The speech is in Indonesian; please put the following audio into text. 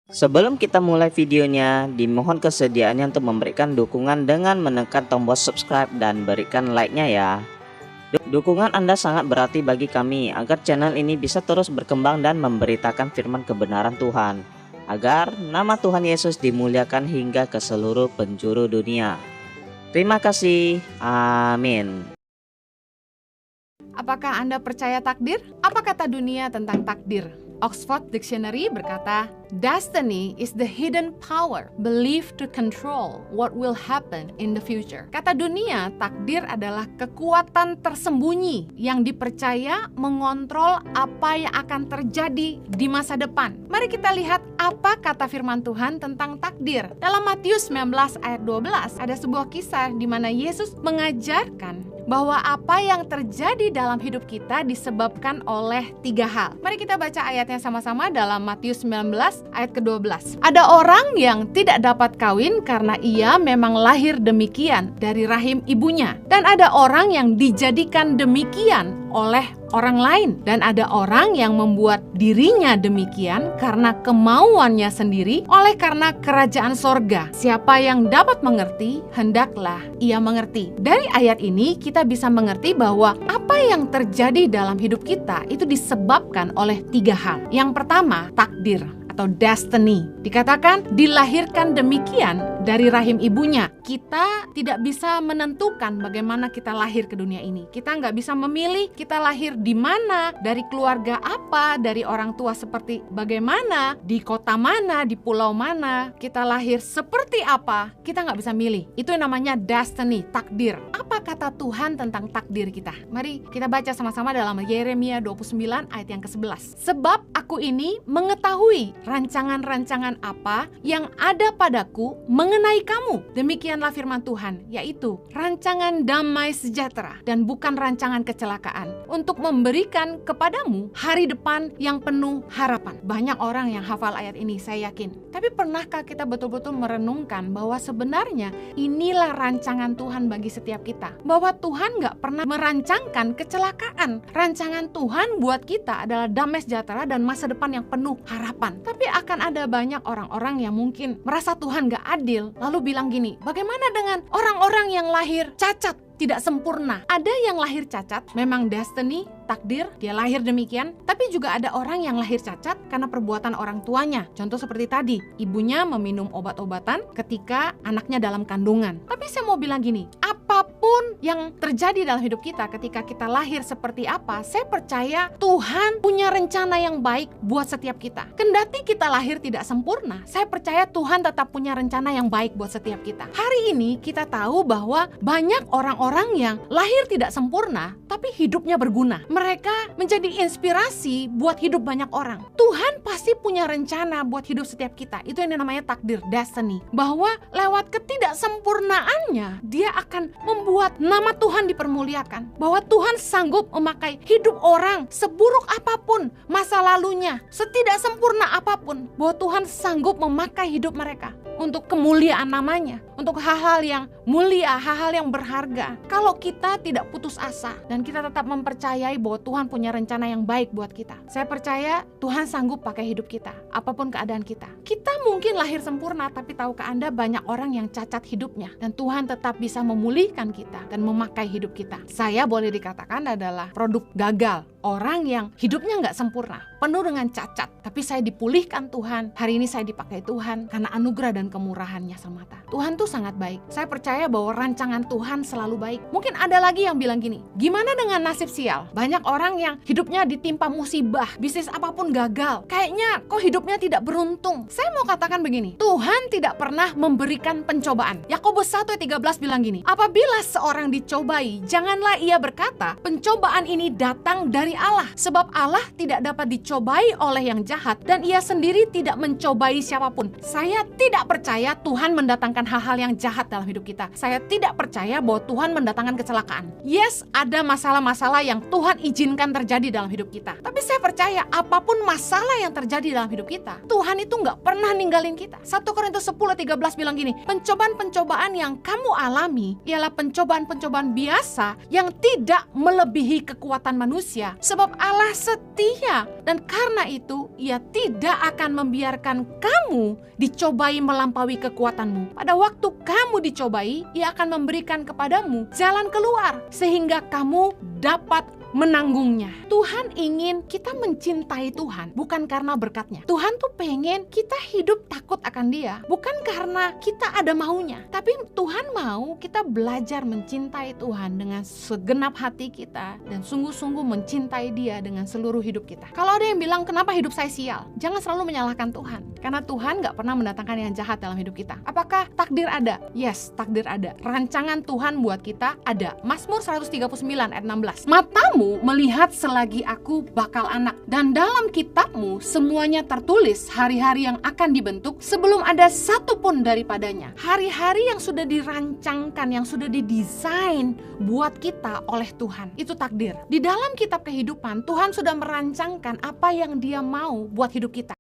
Sebelum kita mulai videonya, dimohon kesediaannya untuk memberikan dukungan dengan menekan tombol subscribe dan berikan like-nya ya. Dukungan Anda sangat berarti bagi kami agar channel ini bisa terus berkembang dan memberitakan firman kebenaran Tuhan, agar nama Tuhan Yesus dimuliakan hingga ke seluruh penjuru dunia. Terima kasih. Amin. Apakah Anda percaya takdir? Apa kata dunia tentang takdir? Oxford Dictionary berkata, "Destiny is the hidden power believed to control what will happen in the future." Kata dunia, takdir adalah kekuatan tersembunyi yang dipercaya mengontrol apa yang akan terjadi di masa depan. Mari kita lihat apa kata firman Tuhan tentang takdir. Dalam Matius 19 ayat 12, ada sebuah kisah di mana Yesus mengajarkan bahwa apa yang terjadi dalam hidup kita disebabkan oleh 3 hal. Mari kita baca ayatnya sama-sama dalam Matius 19 ayat ke-12. Ada orang yang tidak dapat kawin karena ia memang lahir demikian dari rahim ibunya. Dan ada orang yang dijadikan demikian oleh orang lain. Dan ada orang yang membuat dirinya demikian karena kemauannya sendiri oleh karena kerajaan sorga. Siapa yang dapat mengerti, hendaklah ia mengerti. Dari ayat ini kita bisa mengerti bahwa apa yang terjadi dalam hidup kita itu disebabkan oleh 3 hal. Yang pertama, takdir atau destiny. Dikatakan dilahirkan demikian dari rahim ibunya. Kita tidak bisa menentukan bagaimana kita lahir ke dunia ini. Kita nggak bisa memilih kita lahir di mana, dari keluarga apa, dari orang tua seperti bagaimana, di kota mana, di pulau mana, kita lahir seperti apa, kita nggak bisa milih. Itu yang namanya destiny, takdir. Apa kata Tuhan tentang takdir kita? Mari kita baca sama-sama dalam Yeremia 29 ayat yang ke-11. Sebab aku ini mengetahui rancangan-rancangan apa yang ada padaku mengenai kamu. Demikianlah firman Tuhan, yaitu rancangan damai sejahtera dan bukan rancangan kecelakaan, untuk memberikan kepadamu hari depan yang penuh harapan. Banyak orang yang hafal ayat ini, saya yakin. Tapi pernahkah kita betul-betul merenungkan bahwa sebenarnya inilah rancangan Tuhan bagi setiap kita? Bahwa Tuhan gak pernah merancangkan kecelakaan. Rancangan Tuhan buat kita adalah damai sejahtera dan masa depan yang penuh harapan. Tapi akan ada banyak orang-orang yang mungkin merasa Tuhan gak adil, lalu bilang gini, bagaimana dengan orang-orang yang lahir cacat, tidak sempurna? Ada yang lahir cacat, memang destiny, takdir, dia lahir demikian. Tapi juga ada orang yang lahir cacat karena perbuatan orang tuanya. Contoh seperti tadi, ibunya meminum obat-obatan ketika anaknya dalam kandungan. Tapi saya mau bilang gini, apapun yang terjadi dalam hidup kita ketika kita lahir seperti apa, saya percaya Tuhan punya rencana yang baik buat setiap kita. Kendati kita lahir tidak sempurna, saya percaya Tuhan tetap punya rencana yang baik buat setiap kita. Hari ini kita tahu bahwa banyak orang-orang yang lahir tidak sempurna, tapi hidupnya berguna. Mereka menjadi inspirasi buat hidup banyak orang. Tuhan pasti punya rencana buat hidup setiap kita. Itu yang namanya takdir, destiny. Bahwa lewat ketidaksempurnaannya, dia akan membuat nama Tuhan dipermuliakan. Bahwa Tuhan sanggup memakai hidup orang seburuk apapun masa lalunya, setidaksempurna apapun. Bahwa Tuhan sanggup memakai hidup mereka untuk kemuliaan namanya, untuk hal-hal yang mulia, hal-hal yang berharga. Kalau kita tidak putus asa dan kita tetap mempercayai bahwa Tuhan punya rencana yang baik buat kita, saya percaya Tuhan sanggup pakai hidup kita, apapun keadaan kita. Kita mungkin lahir sempurna, tapi tahukah Anda banyak orang yang cacat hidupnya, dan Tuhan tetap bisa memulihkan kita dan memakai hidup kita. Saya boleh dikatakan adalah produk gagal, orang yang hidupnya nggak sempurna, penuh dengan cacat, tapi saya dipulihkan Tuhan. Hari ini saya dipakai Tuhan karena anugerah dan kemurahannya semata. Tuhan tuh sangat baik. Saya percaya bahwa rancangan Tuhan selalu baik. Mungkin ada lagi yang bilang gini, gimana dengan nasib sial? Banyak orang yang hidupnya ditimpa musibah, bisnis apapun gagal. Kayaknya kok hidupnya tidak beruntung. Saya mau katakan begini, Tuhan tidak pernah memberikan pencobaan. Yakobus 1 ayat 13 bilang gini, apabila seorang dicobai, janganlah ia berkata, pencobaan ini datang dari Allah. Sebab Allah tidak dapat dicobai oleh yang jahat, dan ia sendiri tidak mencobai siapapun. Saya tidak percaya Tuhan mendatangkan hal-hal yang jahat dalam hidup kita. berkata, saya tidak percaya bahwa Tuhan mendatangkan kecelakaan. Yes, ada masalah-masalah yang Tuhan izinkan terjadi dalam hidup kita. Tapi saya percaya apapun masalah yang terjadi dalam hidup kita, Tuhan itu nggak pernah ninggalin kita. 1 Korintus 10:13 bilang gini, pencobaan-pencobaan yang kamu alami ialah pencobaan-pencobaan biasa yang tidak melebihi kekuatan manusia. Sebab Allah setia dan karena itu Ia tidak akan membiarkan kamu dicobai melampaui kekuatanmu. Pada waktu kamu dicobai, Ia akan memberikan kepadamu jalan keluar sehingga kamu dapat menanggungnya. Tuhan ingin kita mencintai Tuhan bukan karena berkatnya. Tuhan tuh pengen kita hidup takut akan Dia, bukan karena kita ada maunya. Tapi Tuhan mau kita belajar mencintai Tuhan dengan segenap hati kita dan sungguh-sungguh mencintai Dia dengan seluruh hidup kita. Kalau ada yang bilang kenapa hidup saya sial, jangan selalu menyalahkan Tuhan, karena Tuhan gak pernah mendatangkan yang jahat dalam hidup kita. Apakah takdir ada? Yes, takdir ada. Rancangan Tuhan buat kita ada. Mazmur 139 ayat 16. Matamu melihat selagi aku bakal anak, dan dalam kitabmu semuanya tertulis hari-hari yang akan dibentuk sebelum ada satu pun daripadanya. Hari-hari yang sudah dirancangkan, yang sudah didesain buat kita oleh Tuhan. Itu takdir. Di dalam kitab kehidupan, Tuhan sudah merancangkan apa yang Dia mau buat hidup kita.